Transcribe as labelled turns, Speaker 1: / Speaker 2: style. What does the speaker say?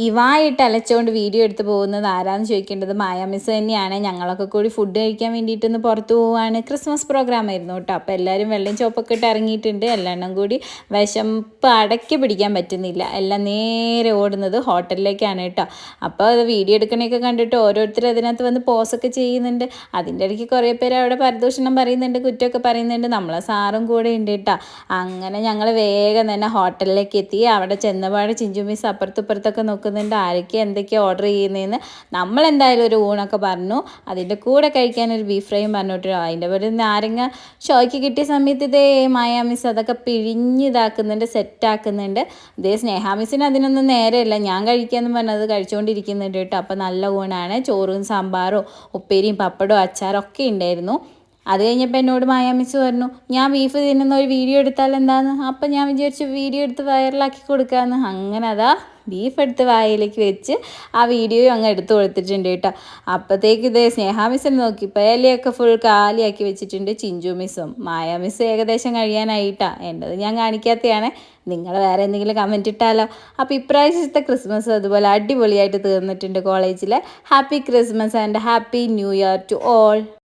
Speaker 1: ഈ വായിട്ട് അലച്ചുകൊണ്ട് വീഡിയോ എടുത്ത് പോകുന്നത് ആരാന്ന് ചോദിക്കേണ്ടത് മായ മിസ് തന്നെയാണ്. ഞങ്ങളൊക്കെ കൂടി ഫുഡ് കഴിക്കാൻ വേണ്ടിയിട്ടൊന്ന് പുറത്ത് പോവുകയാണ്. ക്രിസ്മസ് പ്രോഗ്രാം ആയിരുന്നു കേട്ടോ. അപ്പോൾ എല്ലാവരും വെള്ളയും ചോപ്പൊക്കെ ഇട്ട് ഇറങ്ങിയിട്ടുണ്ട്. എല്ലാം കൂടി വിശപ്പ് അടക്കി പിടിക്കാൻ പറ്റുന്നില്ല. എല്ലാം നേരെ ഓടുന്നത് ഹോട്ടലിലേക്കാണ് കേട്ടോ. അപ്പോൾ അത് വീഡിയോ എടുക്കണയൊക്കെ കണ്ടിട്ട് ഓരോരുത്തർ അതിനകത്ത് വന്ന് പോസൊക്കെ ചെയ്യുന്നുണ്ട്. അതിൻ്റെ ഇടയ്ക്ക് കുറേ പേര് അവിടെ പരദൂഷണം പറയുന്നുണ്ട്, കുറ്റമൊക്കെ പറയുന്നുണ്ട്. നമ്മളെ സാറും കൂടെ ഉണ്ട് കേട്ടോ. അങ്ങനെ ഞങ്ങൾ വേഗം തന്നെ ഹോട്ടലിലേക്ക് എത്തി. അവിടെ ചെന്നപാട് ചിഞ്ചു മിസ് അപ്പുറത്തിപ്പുറത്തൊക്കെ നോക്കുന്നുണ്ട് ആരൊക്കെ എന്തൊക്കെയാണ് ഓർഡർ ചെയ്യുന്നതെന്ന്. നമ്മളെന്തായാലും ഒരു ഊണൊക്കെ പറഞ്ഞു. അതിൻ്റെ കൂടെ കഴിക്കാൻ ഒരു ബീഫ് ഫ്രൈയും പറഞ്ഞിട്ടോ. അതിൻ്റെ പോലെ നാരങ്ങ ഷോയ്ക്ക് കിട്ടിയ സമയത്ത് ഇതേ മായ മിസ് അതൊക്കെ പിഴിഞ്ഞിതാക്കുന്നുണ്ട്, സെറ്റാക്കുന്നുണ്ട്. ഇതേ സ്നേഹ മിസ്സിന് അതിനൊന്നും നേരെയല്ല. ഞാൻ കഴിക്കാമെന്ന് പറഞ്ഞത് കഴിച്ചുകൊണ്ടിരിക്കുന്നുണ്ട് കേട്ടോ. അപ്പോൾ നല്ല ഊണാണ്. ചോറും സാമ്പാറും ഉപ്പേരിയും പപ്പടവും അച്ചാറും ഒക്കെ ഉണ്ടായിരുന്നു. അത് കഴിഞ്ഞപ്പോൾ എന്നോട് മായ മിസ് പറഞ്ഞു ഞാൻ ബീഫ് തിന്നുന്ന ഒരു വീഡിയോ എടുത്താൽ എന്താന്ന്. അപ്പം ഞാൻ വിചാരിച്ചു വീഡിയോ എടുത്ത് വൈറലാക്കി കൊടുക്കാമെന്ന്. അങ്ങനെ അതാ ബീഫ് എടുത്ത് വായിലേക്ക് വെച്ച് ആ വീഡിയോ അങ്ങ് എടുത്ത് കൊടുത്തിട്ടുണ്ട് കേട്ടോ. അപ്പോഴത്തേക്ക് ഇതേ സ്നേഹ മിസ്സിനെ നോക്കിയപ്പോൾ ഇലയൊക്കെ ഫുൾ കാലിയാക്കി വെച്ചിട്ടുണ്ട് ചിഞ്ചു മിസ്സും. മായ മിസ് ഏകദേശം കഴിയാനായിട്ടാ. എൻ്റെത് ഞാൻ കാണിക്കാത്തതാണ്. നിങ്ങൾ വേറെ എന്തെങ്കിലും കമൻറ്റ് ഇട്ടാലോ. അപ്പോൾ ഇപ്രാവശ്യത്തെ ക്രിസ്മസ് അതുപോലെ അടിപൊളിയായിട്ട് തീർന്നിട്ടുണ്ട് കോളേജിൽ. Happy Christmas and happy new year to all.